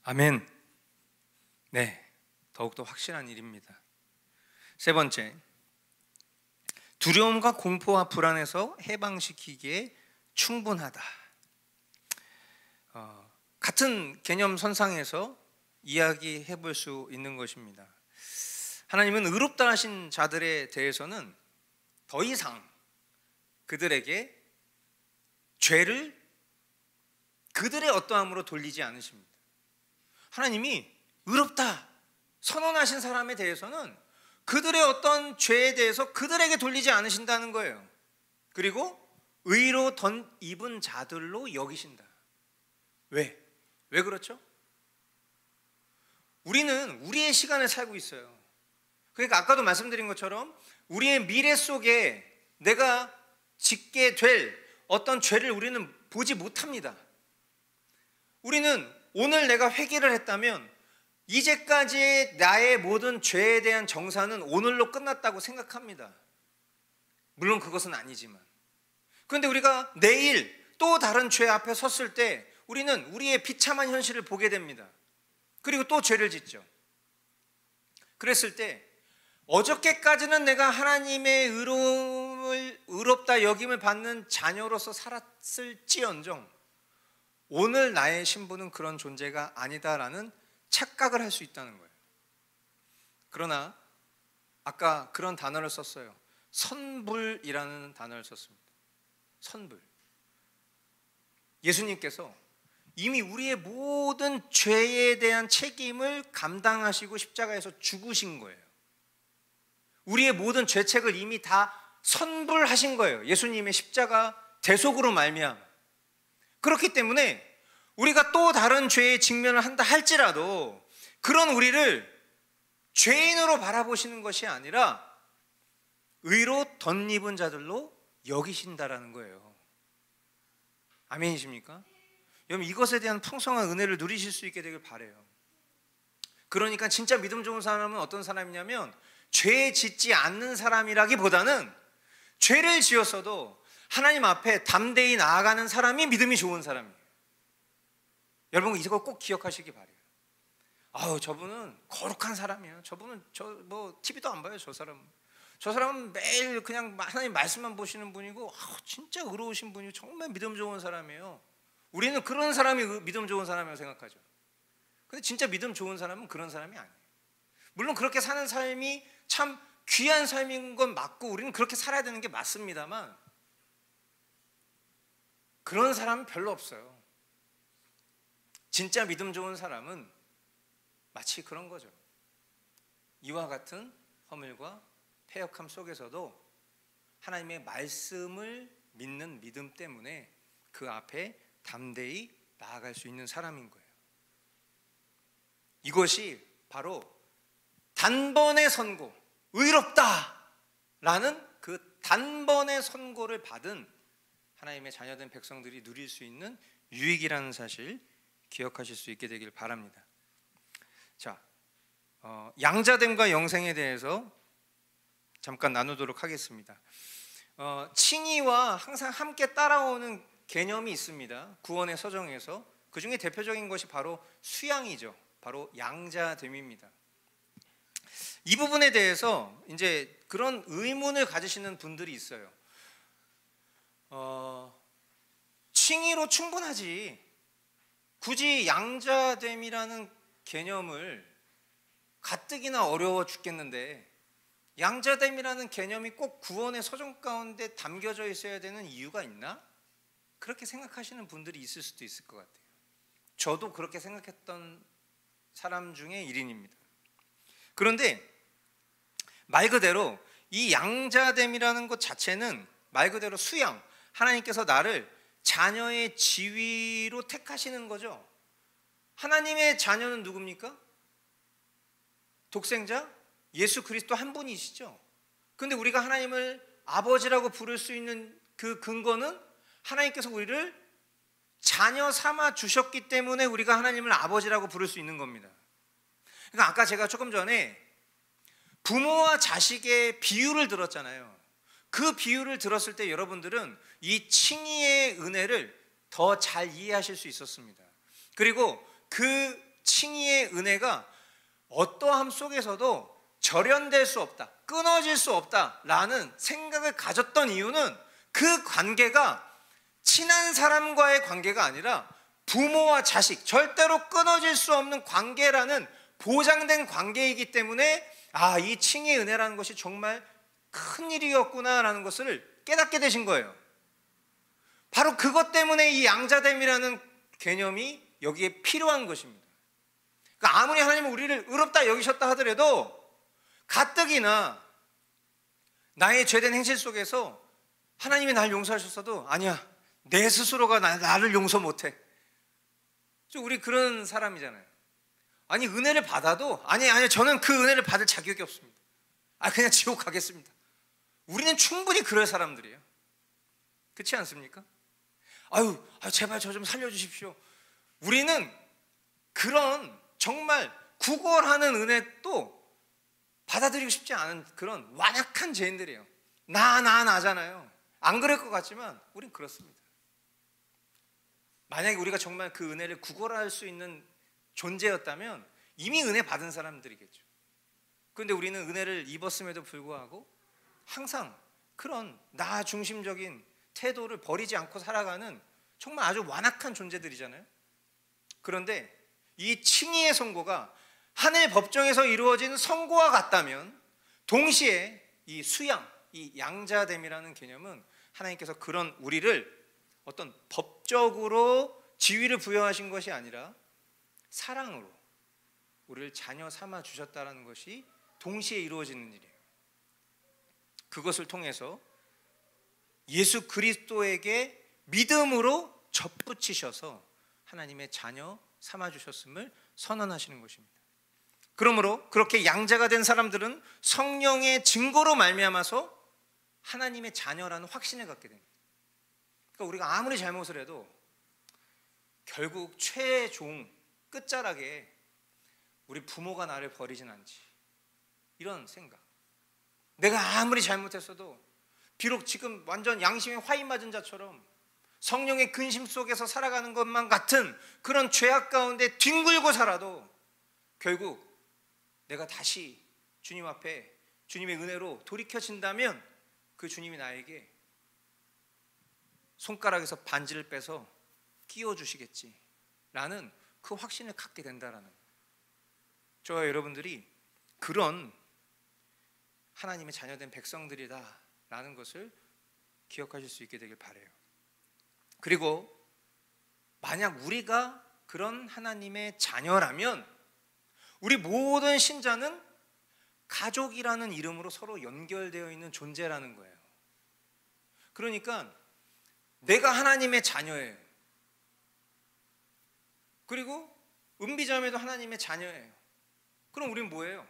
아멘. 네, 더욱더 확실한 일입니다. 세 번째, 두려움과 공포와 불안에서 해방시키기에 충분하다. 같은 개념 선상에서 이야기해 볼 수 있는 것입니다. 하나님은 의롭다 하신 자들에 대해서는 더 이상 그들에게 죄를 그들의 어떠함으로 돌리지 않으십니다. 하나님이 의롭다 선언하신 사람에 대해서는 그들의 어떤 죄에 대해서 그들에게 돌리지 않으신다는 거예요. 그리고 의로 덧입은 자들로 여기신다. 왜? 왜 그렇죠? 우리는 우리의 시간을 살고 있어요. 그러니까 아까도 말씀드린 것처럼 우리의 미래 속에 내가 짓게 될 어떤 죄를 우리는 보지 못합니다. 우리는 오늘 내가 회개를 했다면 이제까지의 나의 모든 죄에 대한 정사는 오늘로 끝났다고 생각합니다. 물론 그것은 아니지만, 그런데 우리가 내일 또 다른 죄 앞에 섰을 때 우리는 우리의 비참한 현실을 보게 됩니다. 그리고 또 죄를 짓죠. 그랬을 때 어저께까지는 내가 하나님의 의롭다 여김을 받는 자녀로서 살았을지언정 오늘 나의 신분은 그런 존재가 아니다라는 착각을 할 수 있다는 거예요. 그러나 아까 그런 단어를 썼어요. 선불이라는 단어를 썼습니다. 선불. 예수님께서 이미 우리의 모든 죄에 대한 책임을 감당하시고 십자가에서 죽으신 거예요. 우리의 모든 죄책을 이미 다 선불하신 거예요. 예수님의 십자가 대속으로 말미암아. 그렇기 때문에 우리가 또 다른 죄에 직면을 한다 할지라도 그런 우리를 죄인으로 바라보시는 것이 아니라 의로 덧입은 자들로 여기신다라는 거예요. 아멘이십니까? 여러분, 이것에 대한 풍성한 은혜를 누리실 수 있게 되길 바라요. 그러니까 진짜 믿음 좋은 사람은 어떤 사람이냐면 죄 짓지 않는 사람이라기보다는 죄를 지었어도 하나님 앞에 담대히 나아가는 사람이 믿음이 좋은 사람이에요. 여러분, 이거 꼭 기억하시기 바라요. 아우, 저분은 거룩한 사람이에요. 저분은 TV도 안 봐요. 저 사람은 매일 그냥 하나님 말씀만 보시는 분이고, 아우, 진짜 의로우신 분이고 정말 믿음 좋은 사람이에요. 우리는 그런 사람이 믿음 좋은 사람이라고 생각하죠. 근데 진짜 믿음 좋은 사람은 그런 사람이 아니에요. 물론 그렇게 사는 삶이 참 귀한 삶인 건 맞고 우리는 그렇게 살아야 되는 게 맞습니다만 그런 사람은 별로 없어요. 진짜 믿음 좋은 사람은 마치 그런 거죠. 이와 같은 허물과 패역함 속에서도 하나님의 말씀을 믿는 믿음 때문에 그 앞에 담대히 나아갈 수 있는 사람인 거예요. 이것이 바로 단번의 선고, 의롭다라는 그 단번의 선고를 받은 하나님의 자녀된 백성들이 누릴 수 있는 유익이라는 사실 기억하실 수 있게 되길 바랍니다. 자, 양자됨과 영생에 대해서 잠깐 나누도록 하겠습니다. 칭의와 항상 함께 따라오는 개념이 있습니다. 구원의 서정에서 그 중에 대표적인 것이 바로 수양이죠. 바로 양자됨입니다. 이 부분에 대해서 이제 그런 의문을 가지시는 분들이 있어요. 칭의로 충분하지. 굳이 양자됨이라는 개념을 가뜩이나 어려워 죽겠는데 양자됨이라는 개념이 꼭 구원의 서정 가운데 담겨져 있어야 되는 이유가 있나? 그렇게 생각하시는 분들이 있을 수도 있을 것 같아요. 저도 그렇게 생각했던 사람 중에 1인입니다. 그런데 말 그대로 이 양자됨이라는 것 자체는 말 그대로 수양, 하나님께서 나를 자녀의 지위로 택하시는 거죠. 하나님의 자녀는 누굽니까? 독생자? 예수 그리스도 한 분이시죠. 그런데 우리가 하나님을 아버지라고 부를 수 있는 그 근거는 하나님께서 우리를 자녀 삼아 주셨기 때문에 우리가 하나님을 아버지라고 부를 수 있는 겁니다. 그러니까 아까 제가 조금 전에 부모와 자식의 비유를 들었잖아요. 그 비유를 들었을 때 여러분들은 이 칭의의 은혜를 더 잘 이해하실 수 있었습니다. 그리고 그 칭의의 은혜가 어떠함 속에서도 절연될 수 없다, 끊어질 수 없다라는 생각을 가졌던 이유는 그 관계가 친한 사람과의 관계가 아니라 부모와 자식, 절대로 끊어질 수 없는 관계라는 보장된 관계이기 때문에 이 칭의의 은혜라는 것이 정말 큰 일이었구나라는 것을 깨닫게 되신 거예요. 바로 그것 때문에 이 양자됨이라는 개념이 여기에 필요한 것입니다. 그러니까 아무리 하나님은 우리를 의롭다 여기셨다 하더라도 가뜩이나 나의 죄된 행실 속에서 하나님이 날 용서하셨어도 아니야, 내 스스로가 나를 용서 못해. 우리 그런 사람이잖아요. 아니 은혜를 받아도 아니 저는 그 은혜를 받을 자격이 없습니다. 그냥 지옥 가겠습니다. 우리는 충분히 그럴 사람들이에요. 그렇지 않습니까? 제발 저 좀 살려주십시오. 우리는 그런 정말 구걸하는 은혜도 받아들이고 싶지 않은 그런 완악한 죄인들이에요. 나잖아요. 안 그럴 것 같지만 우린 그렇습니다. 만약에 우리가 정말 그 은혜를 구걸할 수 있는 존재였다면 이미 은혜 받은 사람들이겠죠. 그런데 우리는 은혜를 입었음에도 불구하고 항상 그런 나 중심적인 태도를 버리지 않고 살아가는 정말 아주 완악한 존재들이잖아요. 그런데 이 칭의의 선고가 하늘 법정에서 이루어진 선고와 같다면 동시에 이 수양, 이 양자됨이라는 개념은 하나님께서 그런 우리를 어떤 법적으로 지위를 부여하신 것이 아니라 사랑으로 우리를 자녀 삼아 주셨다는 것이 동시에 이루어지는 일이에요. 그것을 통해서 예수 그리스도에게 믿음으로 접붙이셔서 하나님의 자녀 삼아 주셨음을 선언하시는 것입니다. 그러므로 그렇게 양자가 된 사람들은 성령의 증거로 말미암아서 하나님의 자녀라는 확신을 갖게 됩니다. 그러니까 우리가 아무리 잘못을 해도 결국 최종 끝자락에 우리 부모가 나를 버리진 않지, 이런 생각. 내가 아무리 잘못했어도 비록 지금 완전 양심에 화이 맞은 자처럼 성령의 근심 속에서 살아가는 것만 같은 그런 죄악 가운데 뒹굴고 살아도 결국 내가 다시 주님 앞에 주님의 은혜로 돌이켜진다면 그 주님이 나에게 손가락에서 반지를 빼서 끼워주시겠지라는 그 확신을 갖게 된다라는 거예요. 저와 여러분들이 그런 하나님의 자녀된 백성들이다라는 것을 기억하실 수 있게 되길 바라요. 그리고 만약 우리가 그런 하나님의 자녀라면 우리 모든 신자는 가족이라는 이름으로 서로 연결되어 있는 존재라는 거예요. 그러니까 내가 하나님의 자녀예요. 그리고 은비자매도 하나님의 자녀예요. 그럼 우린 뭐예요?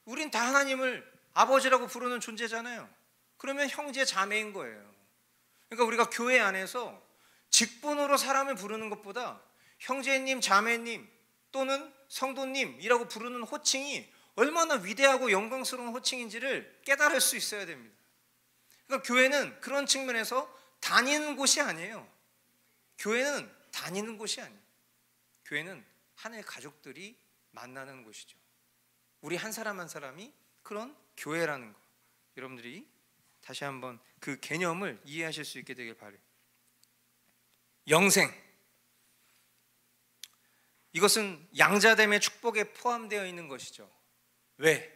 우린 다 하나님을 아버지라고 부르는 존재잖아요. 그러면 형제 자매인 거예요. 그러니까 우리가 교회 안에서 직분으로 사람을 부르는 것보다 형제님, 자매님 또는 성도님이라고 부르는 호칭이 얼마나 위대하고 영광스러운 호칭인지를 깨달을 수 있어야 됩니다. 그러니까 교회는 그런 측면에서 다니는 곳이 아니에요. 교회는 다니는 곳이 아니에요. 교회는 하나의 가족들이 만나는 곳이죠. 우리 한 사람 한 사람이 그런 교회라는 거, 여러분들이 다시 한번 그 개념을 이해하실 수 있게 되길 바라요. 영생, 이것은 양자됨의 축복에 포함되어 있는 것이죠. 왜?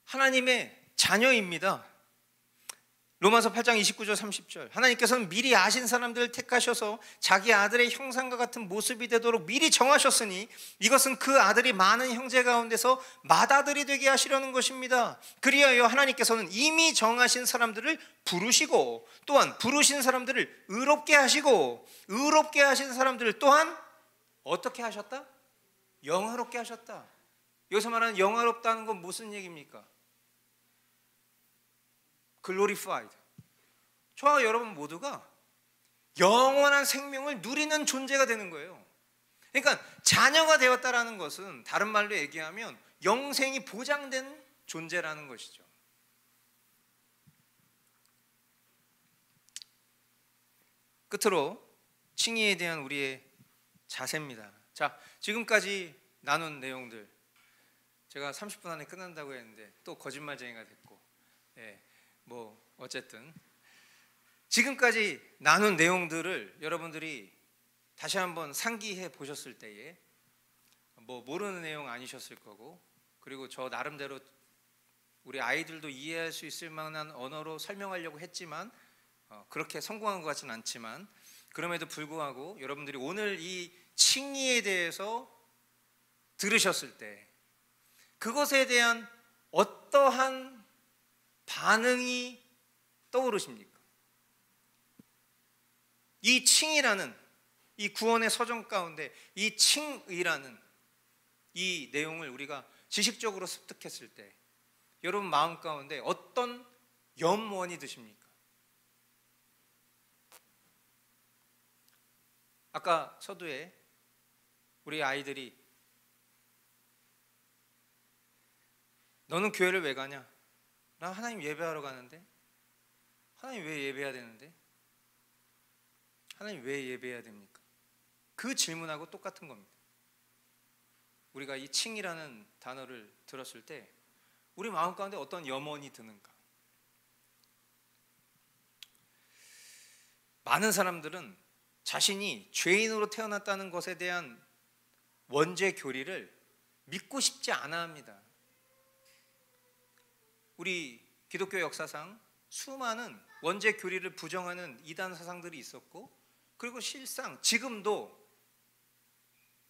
하나님의 자녀입니다. 로마서 8장 29절 30절, 하나님께서는 미리 아신 사람들을 택하셔서 자기 아들의 형상과 같은 모습이 되도록 미리 정하셨으니 이것은 그 아들이 많은 형제 가운데서 맏아들이 되게 하시려는 것입니다. 그리하여 하나님께서는 이미 정하신 사람들을 부르시고 또한 부르신 사람들을 의롭게 하시고 의롭게 하신 사람들을 또한 어떻게 하셨다? 영화롭게 하셨다. 여기서 말하는 영화롭다는 건 무슨 얘기입니까? glorified. 저와 여러분 모두가 영원한 생명을 누리는 존재가 되는 거예요. 그러니까 자녀가 되었다라는 것은 다른 말로 얘기하면 영생이 보장된 존재라는 것이죠. 끝으로 칭의에 대한 우리의 자세입니다. 자, 지금까지 나눈 내용들, 제가 30분 안에 끝난다고 했는데 또 거짓말쟁이가 됐고, 뭐 어쨌든 지금까지 나눈 내용들을 여러분들이 다시 한번 상기해 보셨을 때에 뭐 모르는 내용 아니셨을 거고, 그리고 저 나름대로 우리 아이들도 이해할 수 있을 만한 언어로 설명하려고 했지만 그렇게 성공한 것 같지는 않지만, 그럼에도 불구하고 여러분들이 오늘 이 칭의에 대해서 들으셨을 때 그것에 대한 어떠한 반응이 떠오르십니까? 이 칭의라는 이 구원의 서정 가운데 이 칭의라는 이 내용을 우리가 지식적으로 습득했을 때 여러분 마음 가운데 어떤 염원이 드십니까? 아까 서두에 우리 아이들이 너는 교회를 왜 가냐? 나 하나님 예배하러 가는데. 하나님 왜 예배해야 되는데? 하나님 왜 예배해야 됩니까? 그 질문하고 똑같은 겁니다. 우리가 이 칭이라는 단어를 들었을 때 우리 마음 가운데 어떤 염원이 드는가? 많은 사람들은 자신이 죄인으로 태어났다는 것에 대한 원죄 교리를 믿고 싶지 않아 합니다. 우리 기독교 역사상 수많은 원죄 교리를 부정하는 이단 사상들이 있었고, 그리고 실상 지금도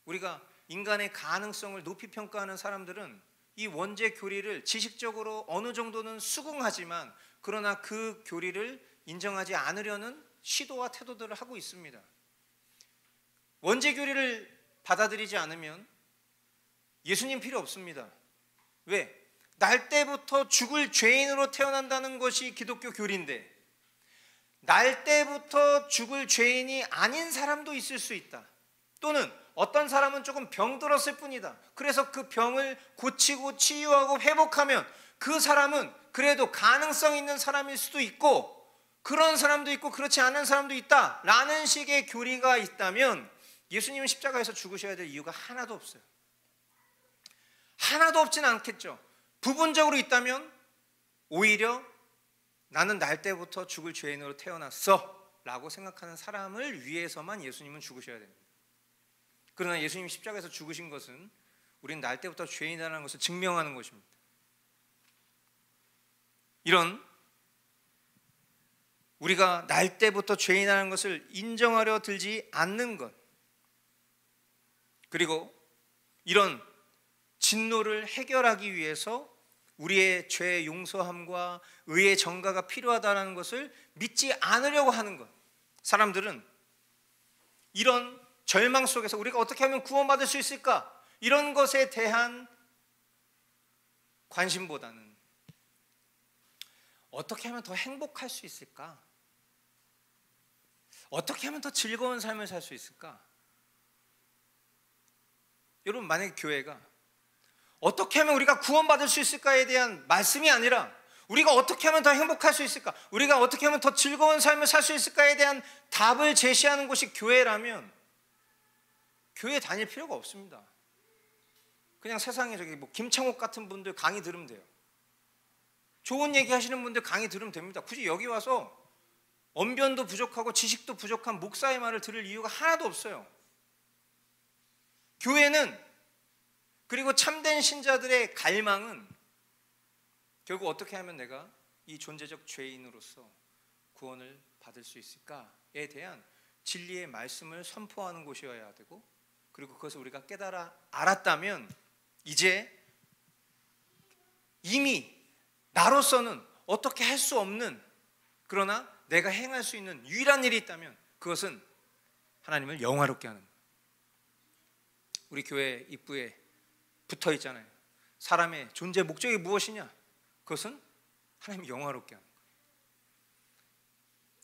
우리가 인간의 가능성을 높이 평가하는 사람들은 이 원죄 교리를 지식적으로 어느 정도는 수긍하지만 그러나 그 교리를 인정하지 않으려는 시도와 태도들을 하고 있습니다. 원죄 교리를 받아들이지 않으면 예수님 필요 없습니다. 왜? 날 때부터 죽을 죄인으로 태어난다는 것이 기독교 교리인데, 날 때부터 죽을 죄인이 아닌 사람도 있을 수 있다. 또는 어떤 사람은 조금 병들었을 뿐이다. 그래서 그 병을 고치고 치유하고 회복하면 그 사람은 그래도 가능성 있는 사람일 수도 있고, 그런 사람도 있고 그렇지 않은 사람도 있다 라는 식의 교리가 있다면 예수님은 십자가에서 죽으셔야 될 이유가 하나도 없어요. 하나도 없진 않겠죠. 부분적으로 있다면 오히려 나는 날 때부터 죽을 죄인으로 태어났어 라고 생각하는 사람을 위해서만 예수님은 죽으셔야 됩니다. 그러나 예수님이 십자가에서 죽으신 것은 우리는 날 때부터 죄인이라는 것을 증명하는 것입니다. 이런 우리가 날 때부터 죄인이라는 것을 인정하려 들지 않는 것, 그리고 이런 진노를 해결하기 위해서 우리의 죄 용서함과 의의 정가가 필요하다는 것을 믿지 않으려고 하는 것, 사람들은 이런 절망 속에서 우리가 어떻게 하면 구원받을 수 있을까? 이런 것에 대한 관심보다는 어떻게 하면 더 행복할 수 있을까? 어떻게 하면 더 즐거운 삶을 살 수 있을까? 여러분, 만약에 교회가 어떻게 하면 우리가 구원받을 수 있을까에 대한 말씀이 아니라 우리가 어떻게 하면 더 행복할 수 있을까? 우리가 어떻게 하면 더 즐거운 삶을 살 수 있을까에 대한 답을 제시하는 곳이 교회라면 교회 다닐 필요가 없습니다. 그냥 세상에 저기 뭐 김창옥 같은 분들 강의 들으면 돼요. 좋은 얘기 하시는 분들 강의 들으면 됩니다. 굳이 여기 와서 언변도 부족하고 지식도 부족한 목사의 말을 들을 이유가 하나도 없어요. 교회는, 그리고 참된 신자들의 갈망은 결국 어떻게 하면 내가 이 존재적 죄인으로서 구원을 받을 수 있을까에 대한 진리의 말씀을 선포하는 곳이어야 되고, 그리고 그것을 우리가 깨달아 알았다면 이제 이미 나로서는 어떻게 할 수 없는, 그러나 내가 행할 수 있는 유일한 일이 있다면 그것은 하나님을 영화롭게 하는 거예요. 우리 교회 입구에 붙어 있잖아요. 사람의 존재 목적이 무엇이냐? 그것은 하나님을 영화롭게 하는 거예요.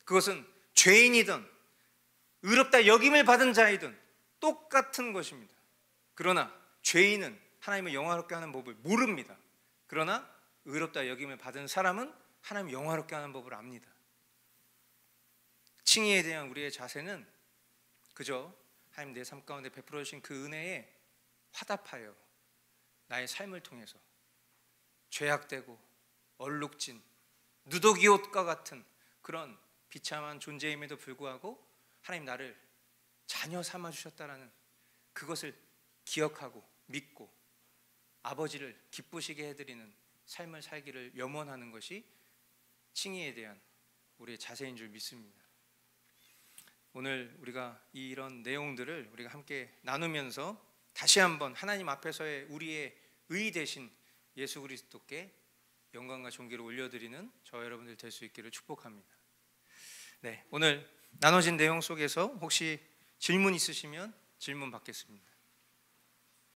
그것은 죄인이든 의롭다 여김을 받은 자이든 똑같은 것입니다. 그러나 죄인은 하나님을 영화롭게 하는 법을 모릅니다. 그러나 의롭다 여김을 받은 사람은 하나님을 영화롭게 하는 법을 압니다. 칭의에 대한 우리의 자세는 그저 하나님 내 삶 가운데 베풀어 주신 그 은혜에 화답하여 나의 삶을 통해서 죄악되고 얼룩진 누더기옷과 같은 그런 비참한 존재임에도 불구하고 하나님 나를 자녀 삼아 주셨다라는 그것을 기억하고 믿고 아버지를 기쁘시게 해드리는 삶을 살기를 염원하는 것이 칭의에 대한 우리의 자세인 줄 믿습니다. 오늘 우리가 이런 내용들을 우리가 함께 나누면서 다시 한번 하나님 앞에서의 우리의 의 되신 예수 그리스도께 영광과 존귀를 올려드리는 저와 여러분들 될 수 있기를 축복합니다. 네, 오늘 나눠진 내용 속에서 혹시 질문 있으시면 질문 받겠습니다.